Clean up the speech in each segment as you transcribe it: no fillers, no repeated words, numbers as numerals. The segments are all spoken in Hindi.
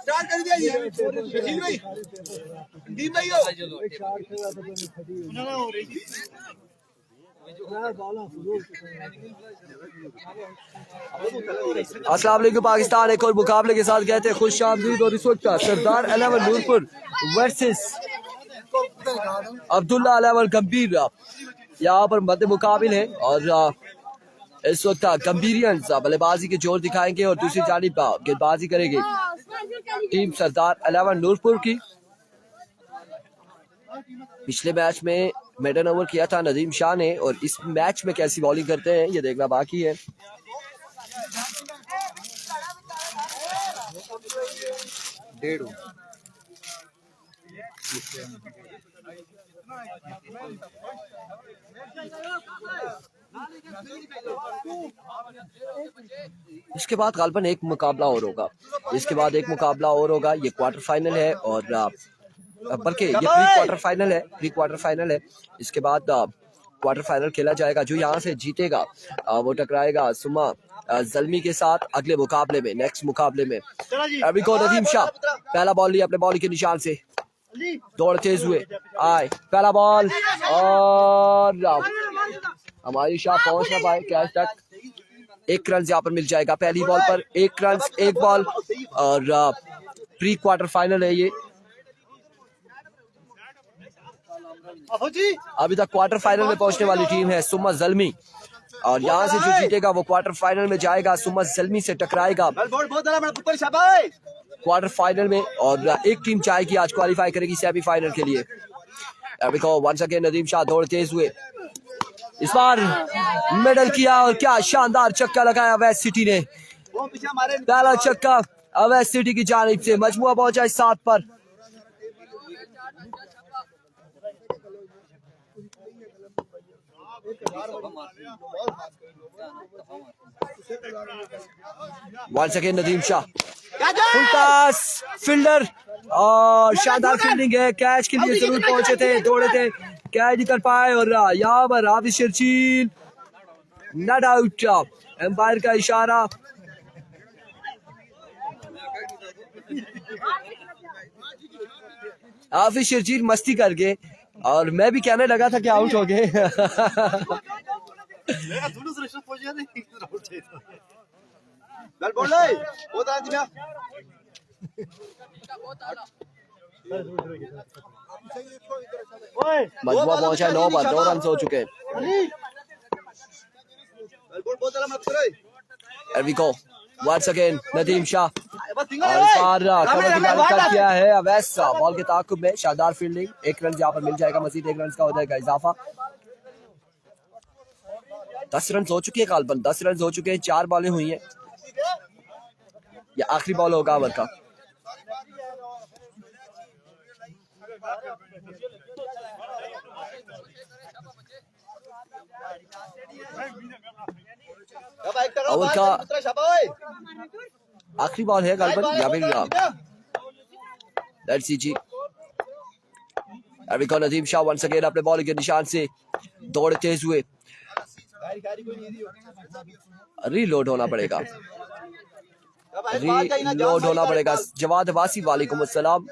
स्टार्ट कर दिया जी ठीक भाई दीप भाई हो अस्सलाम वालेकुम पाकिस्तान एक और मुकाबले के साथ कहते हैं खुश आमदीद और इस वक्त सरदार 11 नूरपुर वर्सेस अब्दुल्ला 11 गंभीर यहाँ पर मध्य मुकाबिल है और इस वक्त गंभीरियंस बल्लेबाजी के जोर दिखाएंगे और दूसरी जानिब गेंदबाजी करेगी टीम सरदार 11 नूरपुर की। पिछले मैच में मेडन ओवर किया था नदीम शाह ने और इस मैच में कैसी बॉलिंग करते हैं ये देखना बाकी है। इसके बाद गालबन एक मुकाबला और होगा, इसके बाद एक मुकाबला और होगा। ये क्वार्टर फाइनल है और बल्कि ये प्री क्वार्टर फाइनल है। इसके बाद क्वार्टर फाइनल खेला जाएगा। जो यहाँ से जीतेगा वो टकराएगा सुमा जल्मी के साथ अगले मुकाबले में, नेक्स्ट मुकाबले में। अभी को नदीम शाह पहला बॉल लिया अपने बॉल के निशान से, दौड़ तेज हुए आए, पहला बॉल और हमारी शाह पहुंच ना पाए कैच तक। 1 रन यहाँ पर मिल जाएगा पहली बॉल पर, 1 रन 1 बॉल और प्री क्वार्टर फाइनल है ये। अभी तक क्वार्टर फाइनल में पहुंचने वाली टीम है सुमा जल्मी और यहाँ से जो जीतेगा वो क्वार्टर फाइनल में जाएगा, सुमा जल्मी से टकराएगा क्वार्टर फाइनल में और एक टीम जाएगी आज क्वालिफाई करेगी सेमीफाइनल के लिए। अभी को वंस अगेन नदीम शाह दौड़ तेज हुए, इस बार मेडल किया और क्या शानदार छक्का लगाया वेस्ट सिटी ने। पहला छक्का वेस्ट सिटी की जानिब से, मजमुआ पहुंचा 7 पर। Once again Nadeem Shah full toss, fielder और शानदार फील्डिंग है। कैच के लिए जरूर पहुंचे थे, दौड़े थे, कैच नहीं कर पाए और यहाँ पर हाफिज शर्जील नॉट आउट, एम्पायर का इशारा। हाफिज शर्जील मस्ती कर गए और मैं भी कहने लगा था कि आउट हो गए। मजबूत पहुंचा 9 पर, 2 रन हो चुके हैं। वंस अगेन नदीम शाह और इस बार कवर किया है अवैस बॉल के ताकुब में, शानदार फील्डिंग। 1 रन यहाँ पर मिल जाएगा, मजीद 1 रन का हो जाएगा इजाफा। 10 रन हो चुके हैं गालबन, 10 रन हो चुके हैं, 4 बॉलें हुई हैं। ये आखिरी बॉल होगा ओवर का। ओवर का आखिरी बॉल है गालबन या फिर लेट्स सी जी। अभी को नदीम शाह वंस अगेन अपने बॉल के निशान से दौड़ तेज हुए, रीलोड होना पड़ेगा, रीलोड होना पड़ेगा। जवाद अब्बासी वालेकुम अस्सलाम।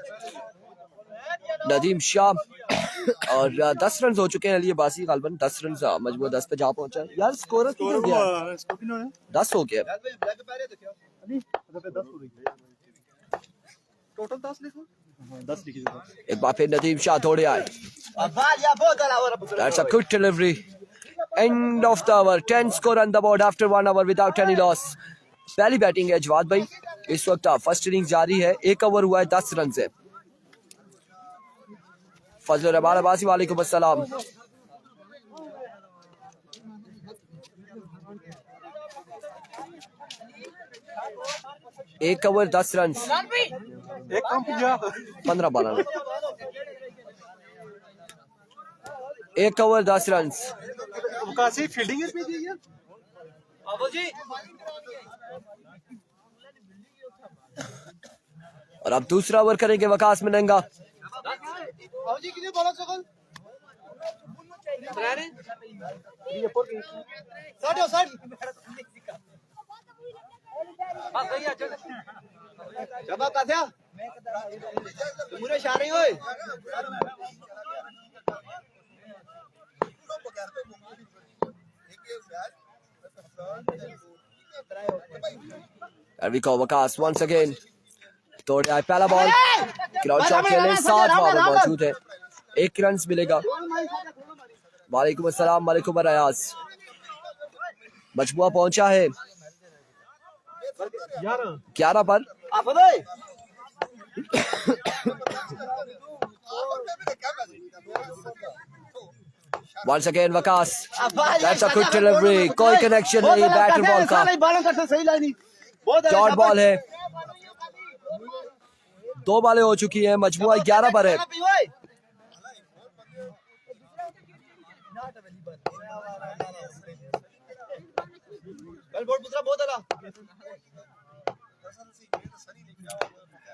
नदीम शाह और 10 रन हो चुके हैं अली अब्बासी गालबन, 10 रन मजबूत 10 पे जा पहुंचा यार। स्कोर 10 हो गया टोटल 10 लिखो, 10 लिखिए। एक बार फिर नदीम शाह दौड़े आए, that's a good delivery, end of the over, 10 score on the board after 1 hour without any loss। पहली बैटिंग है जवाद भाई, इस वक्त फर्स्ट इनिंग जारी है, 1 ओवर हुआ है 10 रन से। फजल रहमान अब्बासी वालेकुम अस्सलाम। एक over 10 run, 15 ball, 1 over 10 run. Fielding और अब दूसरा ओवर करेंगे वकास मिनंगा। मुरे शारे होए Enrico Waqas once again. तोड़े आए पहला बॉल ग्राउंड शॉट के लिए 7 बॉल मौजूद है 1 रन मिलेगा वालेकुम अस्सलाम वालेकुम अयाज मजमुआ पहुंचा है 11 पर Once again Waqas that's a good delivery कोई कनेक्शन नहीं बैटर बॉल का शॉर्ट बॉल है 2 बॉलें हो चुकी हैं मजमुआ 11 पर है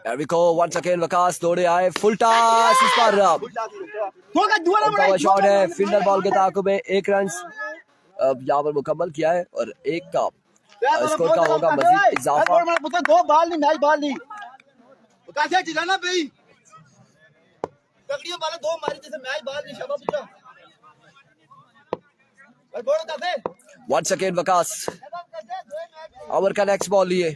Enrico once again Waqas दौड़े आए फुल टॉस इस पर शॉट है फील्डर बॉल के ताक़ुब में 1 रन यहाँ पर मुकम्मल किया है और 1 का स्कोर का होगा मजीद इजाफा 2 बॉल नहीं मैच बॉल नहीं कैसे चिल्लाना भाई तकड़ियों वाले 2 मारी जैसे मैच बॉल नहीं शाबाश पुत्र भाई बोल कैसे once again Waqas ओवर का नेक्स्ट बॉल लिए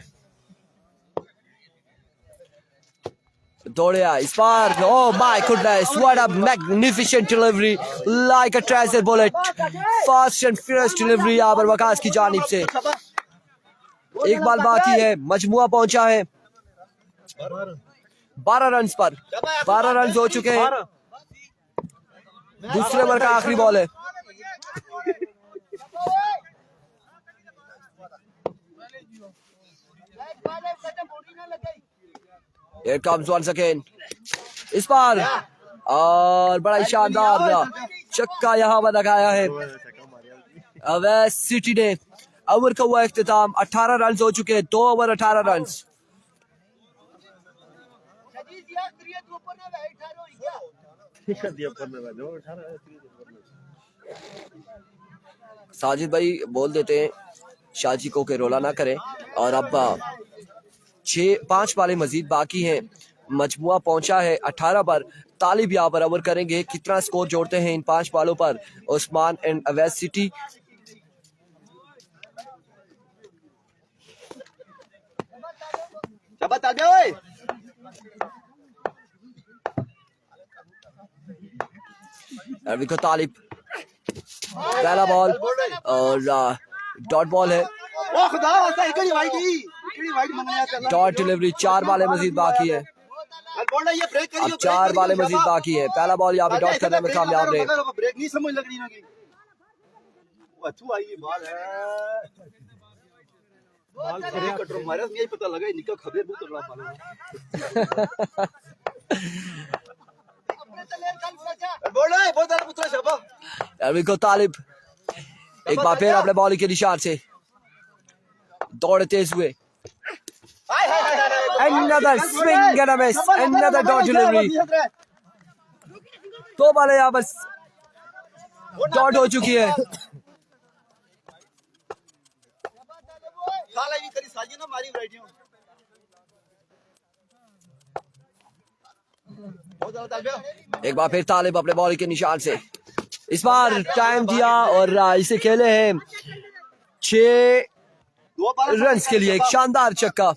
दौड़े आए इस बार oh my goodness what a magnificent delivery like a treasure bullet fast and furious delivery यहाँ पर Waqas की जानिब से 1 बॉल बाकी है मजमुआ पहुंचा है 12 रन पर 12 रन हो चुके हैं दूसरे ओवर का आखिरी बॉल है Here comes once again इस बार और बड़ा ही शानदार छक्का यहाँ पर लगाया है अवैस सिटी ने ओवर का हुआ इख्तिताम 18 रन हो चुके हैं 2 ओवर 18 रन साजिद भाई बोल देते हैं शाजी को के रोला ना करें और अब 5 बॉलें मजीद बाकी हैं मजमुआ पहुंचा है 18 पर तालिब यहाँ पर ओवर करेंगे कितना स्कोर जोड़ते हैं इन 5 बॉलों पर उस्मान एंड अवैस सिटी एरविको तालिब पहला बॉल और डॉट बॉल है डॉट डिलीवरी 4 बॉलें मजीद बाकी है अब 4 बॉलें मजीद बाकी है पहला बॉल यहाँ पे डॉट करने में कामयाब रहे ब्रेक नहीं समझ लग रही ना की अच्छू आई बॉल है बॉल कटर मारा यही पता लगा निका खबे बहुत तगड़ा बॉल बोल बोल पुत्र शाबा एरविको तालिब एक बार फिर अपने बॉल के निशान से दौड़ तेज हुए another swing and a miss another dot delivery 2 बॉलें यहाँ बस डॉट हो चुकी है एक बार फिर तालिब अपने बॉल के निशान से इस बार टाइम दिया और इसे खेले हैं 6 रन के लिए एक शानदार छक्का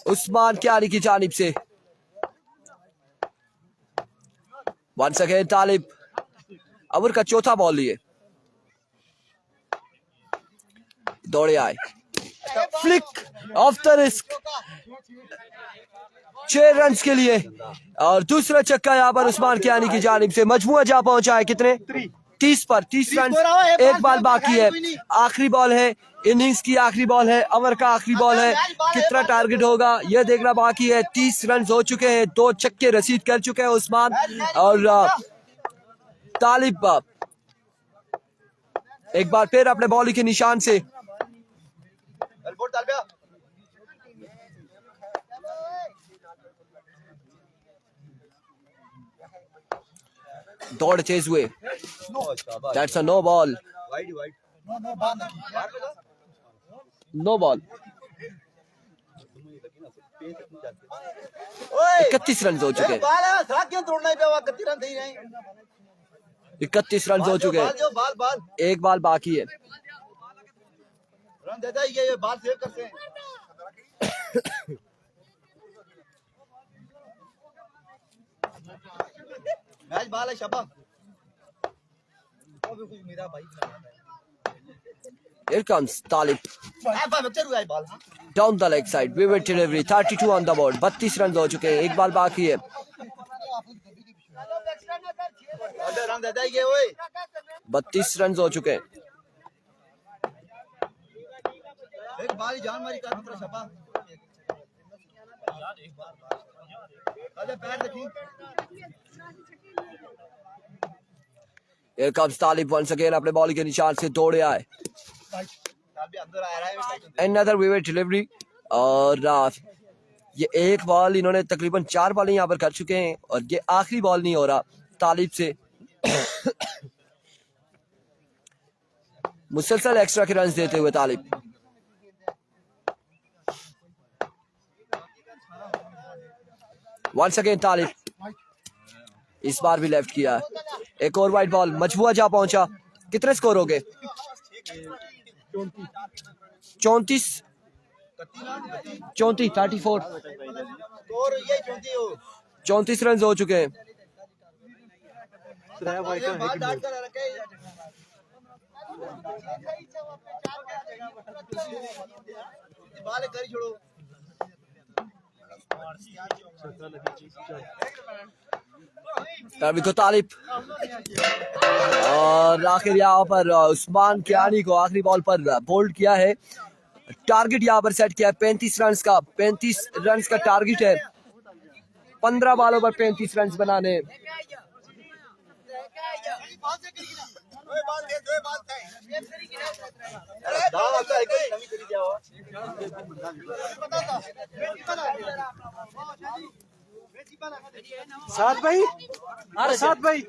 उस्मान क्यारी की जानिब से वंस अगेन तालिब ओवर का चौथा बॉल लिए दौड़े आए flick of the risk 6 run के लिए और दूसरा छक्का यहाँ पर उस्मान क्यानी की जानिब से मजमुआ जा पहुंचा है कितने 30 पर 30 रन 1 बॉल बाकी है आखिरी बॉल है इनिंग्स की आखिरी बॉल है ओवर का आखिरी बॉल है कितना टारगेट होगा यह देखना बाकी है 30 रन हो चुके हैं 2 छक्के रसीद कर चुके हैं उस्मान और तालिब एक बार फिर अपने बॉल के निशान से दौड़ तेज हुए that's a no ball no ball 31 run हो चुके हैं। बाल है साथ क्यों तोड़ना ही पे 31 रन नहीं रहे 31 रन हो चुके हैं। बाल बाल एक बाल बाकी है। रन देता ही ये बाल सेव करते हैं मैच बाल है शबा वो भी कुछ मेरा भाई Here comes Talib बच्चे रुआ है बाल down the leg side. Vivid delivery. 32 on the board. 32 run हो चुके हैं। एक बाल बाकी है। रन देता ही ये ओए 32 रन हो चुके हैं। एक बाल जान मारी का दूसरा शबा आजा पैर देखी Here comes Talib once again. अपने बॉल के निशान से दौड़े आए। अभी अंदर आ रहा है Another vivid delivery. और ये एक बॉल इन्होंने तकरीबन 4 बॉल यहाँ पर कर चुके हैं और ये आखिरी बॉल नहीं हो रहा तालिब से। मुसलसल एक्स्ट्रा के रन देते हुए तालिब। वंस अगेन तालिब इस बार भी लेफ्ट किया। एक और वाइड बॉल मजबूआ जा पहुंचा। कितने स्कोर हो गए? 34 34 34 रन हो चुके हैं। अभी को तालिब और आखिर यहाँ पर उस्मान कियानी को आखिरी बॉल पर बोल्ड किया है। टारगेट यहाँ पर सेट किया है 35 रन का। 35 रन का टारगेट है। 15 बॉलों पर 35 रन बनाने। साथ भाई अरे साथ भाई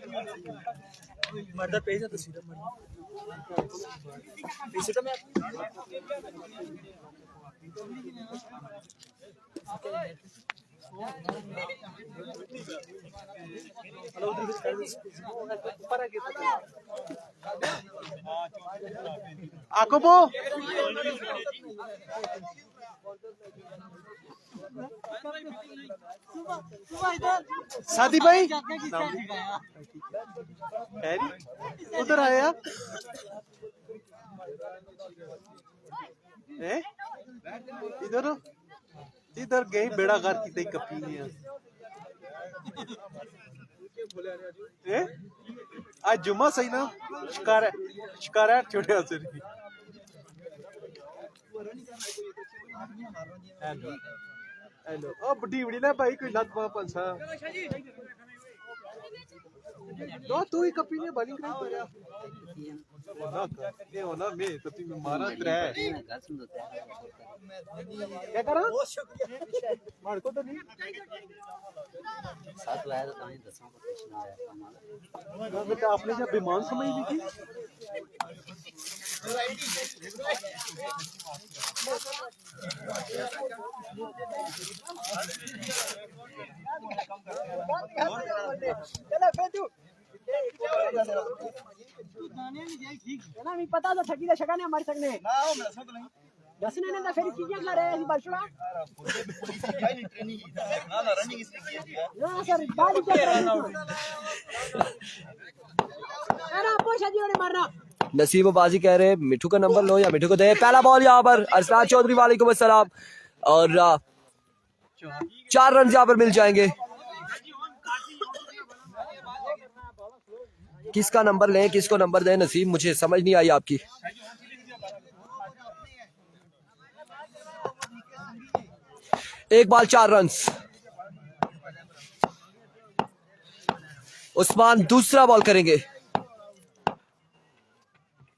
मर्दा पेज है तस्वीर आकोबो सादी भाई उधर आया इधर इधर गई बेड़ा घर की कपी आज जुम्मा सही ना शिकारा छोटे असर हेलो ओ बुड्ढी बुड़ी ना भाई कोई लत पा पंसा दो तू ही कपी ने बॉलिंग कर ये होना मैं तो तू मारा त्रै क्या करा मार को तो नहीं साथ लाया तो कहीं 10 को प्रश्न आया हमारा बेटा आपने जब विमान समझ ली थी पता तो ठगी शका ने हमारे संग ने दस ने ना फिर चीजें ला रहे हैं बलशुड़ा ना सर बाली क्या अरे पोछा जी ने मारना नसीब बाजी कह रहे मिठू का नंबर लो या मिठू को दे। पहला बॉल यहाँ पर अरसलान चौधरी वालेकुम अस्सलाम और 4 रन यहाँ पर मिल जाएंगे। किसका नंबर लें किसको नंबर दें नसीब मुझे समझ नहीं आई आपकी। एक बॉल 4 रन। उस्मान दूसरा बॉल करेंगे।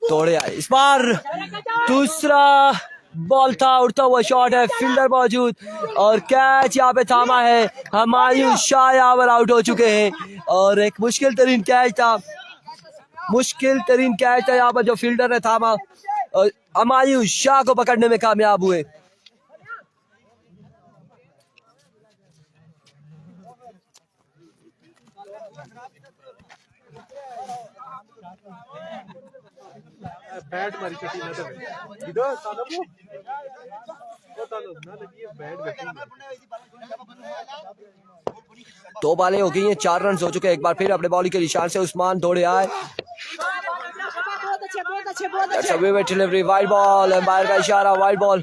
तोड़े आए इस बार दूसरा बॉल था उड़ता हुआ शॉट है फील्डर मौजूद और कैच यहाँ पे थामा है। हुमायूं शाह यहाँ पर आउट हो चुके हैं और एक मुश्किल तरीन कैच था यहाँ पर जो फील्डर ने थामा और हुमायूं शाह को पकड़ने में कामयाब हुए। बैट मारी चटी ना तो इधर सालो वो सालो ना लगी बैट बैठी 2 बालें हो गई हैं, 4 रन हो चुके हैं। एक बार फिर अपने बॉलिंग के निशान से उस्मान दौड़े आए। बहुत अच्छे डिलीवरी वाइड बॉल, एम्पायर का इशारा वाइड बॉल,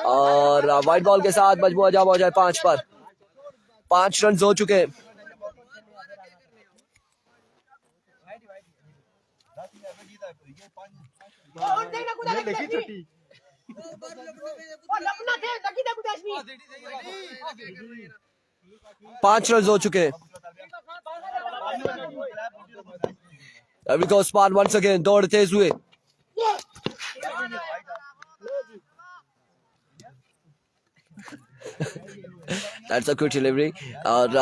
और वाइड बॉल के साथ मजबूर जब हो जाए 5 पर। 5 रन हो चुके हैं। लगी चटी 5 रन हो चुके हैं। अभी उस्मान वंस अगेन दौड़ तेज हुए। That's a quick delivery। और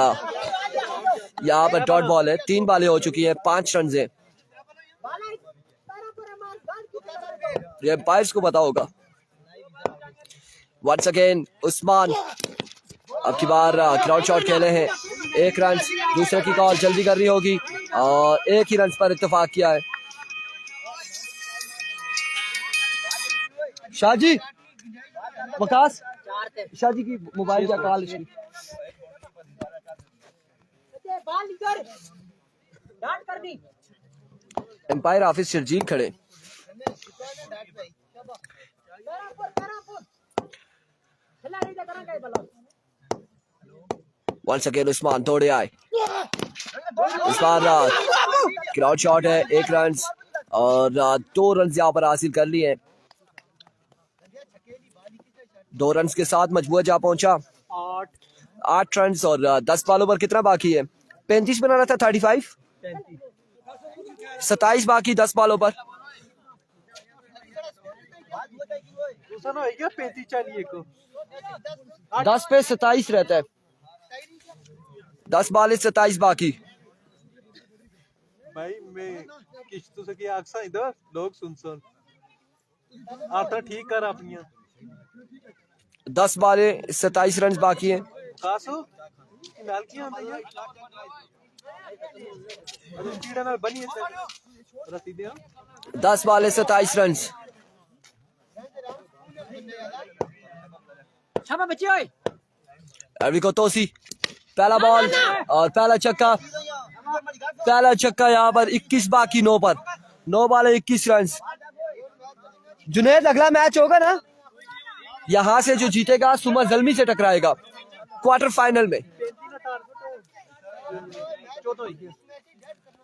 यहाँ पर डॉट बॉल है। 3 बालें हो चुकी हैं, 5 रन है। ये एम्पायर्स को पता होगा। वंस अगेन उस्मान अब की बार क्राउड शॉट खेले हैं। 1 रन, दूसरे की कॉल जल्दी करनी होगी और 1 ही रन पर इत्तेफाक किया है। शाहजी वकास शाहजी की मोबाइल का कॉल एम्पायर ऑफिस शर्जील खड़े। वंस अगेन उस्मान दौड़े आए। इस बार क्राउड शॉट है। 1 रन और 2 रन यहाँ पर हासिल कर लिए। 2 रन के साथ मजबूर जा पहुंचा। 8 रन और 10 बॉलों पर कितना बाकी है? 35 बनाना था। 35 27 बाकी 10 बॉलों पर। 10 पे 27 रहता है। 10 बॉल 27 बाकी। भाई मैं किश्तों से क्या अक्सा इधर लोग सुन आता ठीक कर अपनी 10 बॉल 27 रन बाकी हैं। कासो नाल की आंदा यार अरे कीड़ा नाल बनी है रसीदे 10 बॉल 27 रन। शाबाश बच्चे ओए अभी को तोसी पहला बॉल और पहला छक्का। पहला छक्का यहाँ पर 21 बाकी 9 पर। 9 बॉल 21 रन। जुनैद अगला मैच होगा ना, यहाँ से जो जीतेगा सुमा जल्मी से टकराएगा क्वार्टर फाइनल में।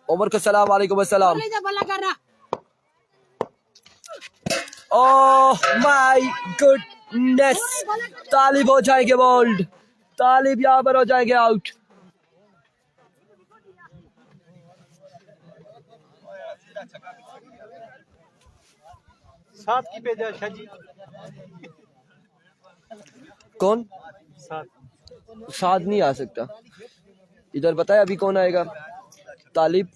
उमर को सलाम वालेकुम अस्सलाम। ओह माय गुडनेस, तालिब हो जाएंगे बोल्ड। तालिब यहाँ पर हो जाएंगे आउट। साथ की भेजा शाजी कौन साथ नहीं आ सकता इधर। बताया अभी कौन आएगा? तालिब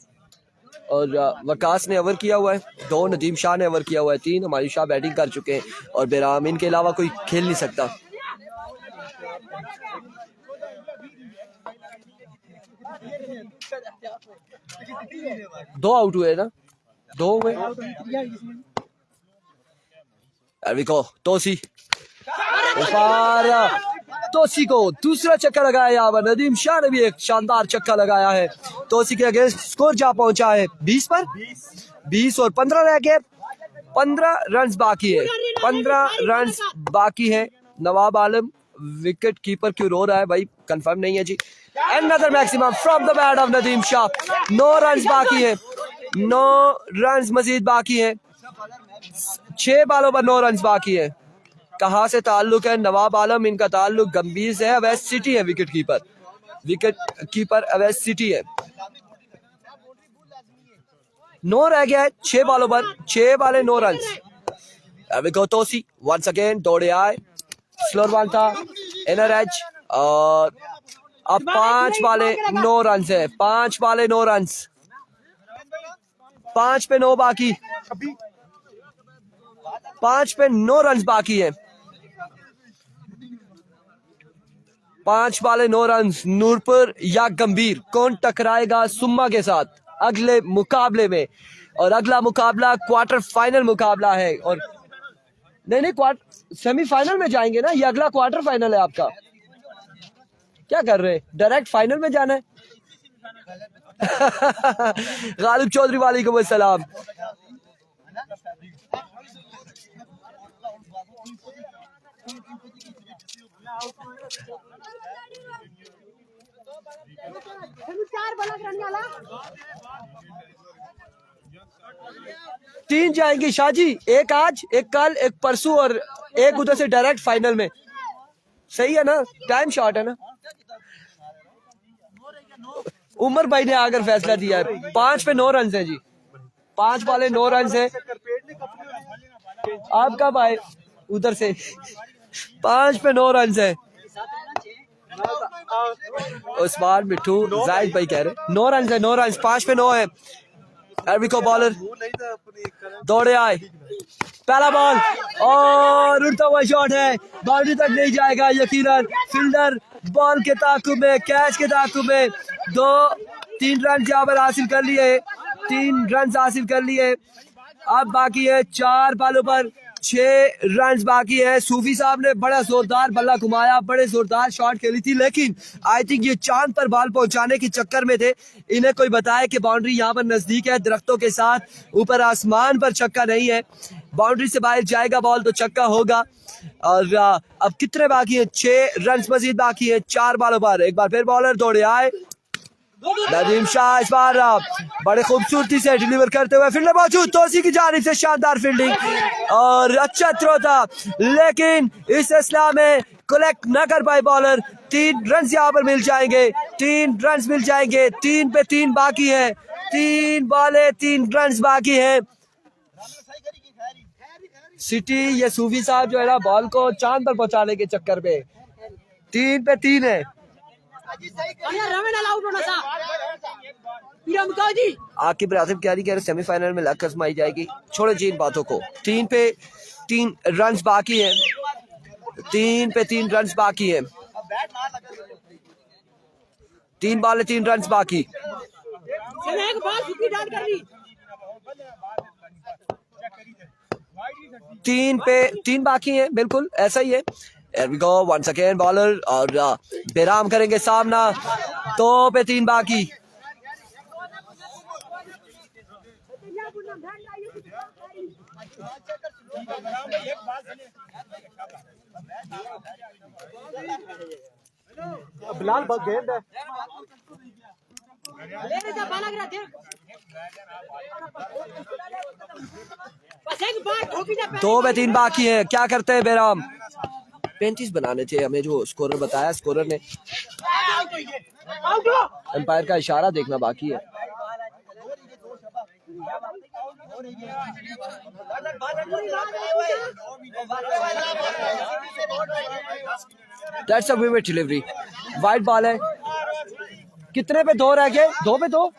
और वकास ने ओवर किया हुआ है। 2 नदीम शाह ने ओवर किया हुआ है। 3 हमारी शाह बैटिंग कर चुके हैं और बेराम इनके अलावा कोई खेल नहीं सकता। दो आउट हुए ना, 2 हुए। अभी को तोसी तोसी को दूसरा चक्का लगाया। यहाँ पर नदीम शाह ने भी एक शानदार चक्का लगाया है। तोसी के अगेंस्ट स्कोर जा पहुंचा है 20 पर। 20 और 15 रह गए। 15 रन बाकी है। 15 रन बाकी है। नवाब आलम विकेट कीपर क्यों रो रहा है भाई? कंफर्म नहीं है जी। Another maximum from the bat of Nadeem Shah. 9 run बाकी है। 9 रन मजीद बाकी है। 6 बॉलों पर 9 रन बाकी है। कहाँ से ताल्लुक है? नवाब आलम इनका ताल्लुक गंभीर से है। अवैध सिटी है विकेट कीपर अवैध सिटी है। 9 रह गया है 6 बॉलों पर। 6 बॉले 9 रन। अभी को तोसी वंस अगेन दौड़े आए। स्लोर वन था इनर एज और अब 5 बॉले 9 रन है। 5 बॉले 9 रन। 5 पे 9 बाकी। 5 पे 9 रन बाकी है। 5 बॉले 9 रन। नूरपुर या गंभीर कौन टकराएगा सुम्मा के साथ अगले मुकाबले में? और अगला मुकाबला क्वार्टर फाइनल मुकाबला है। और नहीं सेमीफाइनल में जाएंगे ना, ये अगला क्वार्टर फाइनल है आपका। क्या कर रहे, डायरेक्ट फाइनल में जाना है? गालिब चौधरी वालेकुम अस्सलाम। चार बलक रन वाला 3 जाएंगे शाहजी, एक आज, एक कल, एक परसों और एक उधर से डायरेक्ट फाइनल में। सही है ना, टाइम शॉर्ट है ना। उमर भाई ने आकर फैसला दिया है, 5 पे 9 रन है जी, 5 वाले 9 रन है। आप कब आए उधर से? 5 पे 9 रन है। उस्मान मिठू जाहिद भाई कह रहे 9 रन है, 9 रन, 5 पे 9 है। एरविको बॉलर दौड़े आए, पहला बॉल और उड़ता हुआ शॉट है, बाउंड्री तक नहीं जाएगा यकीनन। फील्डर बॉल के ताकुब में, कैच के ताकुब में 2-3 रन यहाँ पर हासिल कर लिए, 3 रन हासिल कर लिए। अब बाकी है 4 बॉलों पर 6 रन बाकी है। सूफी साहब ने बड़ा जोरदार बल्ला घुमाया, बड़े जोरदार शॉट खेली थी, लेकिन आई थिंक ये चांद पर बॉल पहुंचाने के चक्कर में थे। इन्हें कोई बताया कि बाउंड्री यहाँ पर नजदीक है, दरख्तों के साथ, ऊपर आसमान पर छक्का नहीं है। बाउंड्री से बाहर जाएगा बॉल तो छक्का होगा। और अब कितने बाकी है? 6 रन मजीद बाकी है 4 बॉलों पर। एक बार फिर बॉलर दौड़े आए, नदीम शाह इस बार बड़े खूबसूरती से डिलीवर करते हुए, फील्डर मौजूद, तोसी की जानिब से शानदार फील्डिंग और अच्छा थ्रो था, लेकिन इस इस्लाह में कलेक्ट न कर पाए बॉलर। 3 रन यहाँ पर मिल जाएंगे, 3 रन मिल जाएंगे। 3 पे 3 बाकी है, 3 बॉले 3 रन बाकी है। सिटी ये सूफी साहब जो है ना, बॉल को चांद पर पहुंचाने के चक्कर में 3 पे 3 है। आकिब रासिफ क्यारी कह रहे सेमीफाइनल में लक आजमाई जाएगी। छोड़ो जी इन बातों को। 3 पे 3 रन बाकी है, 3 पे 3 रन बाकी है, 3 बॉल 3 रन बाकी। 3 पे 3 बाकी है, बिल्कुल ऐसा ही है। Here we go, once again bowler और बेराम करेंगे सामना। 2 पे 3 बाकी। बिलाल गेंद है, 2 पे 3 बाकी है। क्या करते हैं बेराम? 35 बनाने थे हमें, जो स्कोरर बताया, स्कोरर ने। एम्पायर का इशारा देखना बाकी है। That's a vivid delivery. Wide ball है। कितने पे 2 रह गए? 2 पे 2,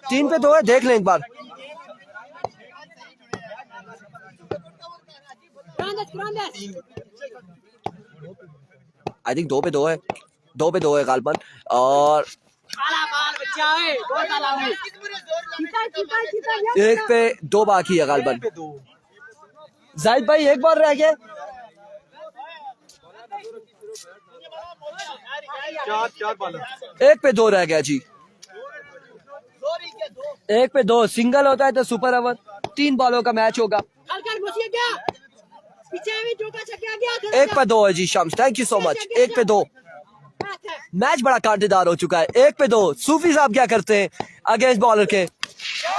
3 पे 2 है, देख लें एक बार। आई थिंक 2 पे 2 है, 2 पे 2 है गालबन। और 1 पे 2 बाकी है गालबन। जाहिद भाई एक बार रह गए। 4 बॉलर, 1 पे 2 रह गया जी, 1 पे 2 सिंगल होता है तो सुपर ओवर। 3 बॉलों का मैच होगा। 1 पे 2 है जी Shams, thank you so much. 1 पे 2 मैच बड़ा कांटेदार हो चुका है। 1 पे 2 सूफी साहब क्या करते हैं अगेंस्ट बॉलर के,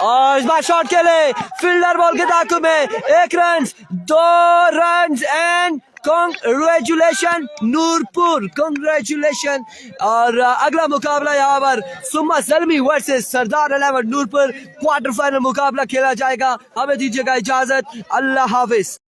और इस बार शॉट खेले, फील्डर बॉल के ताकुब में 1 run, 2 run and congratulation Noorpur, congratulation. और अगला मुकाबला यहाँ पर सुम्मा Zalmi versus Sardar 11 Noorpur quarter final मुकाबला खेला जाएगा। हमें दीजिएगा इजाजत, अल्लाह हाफिज।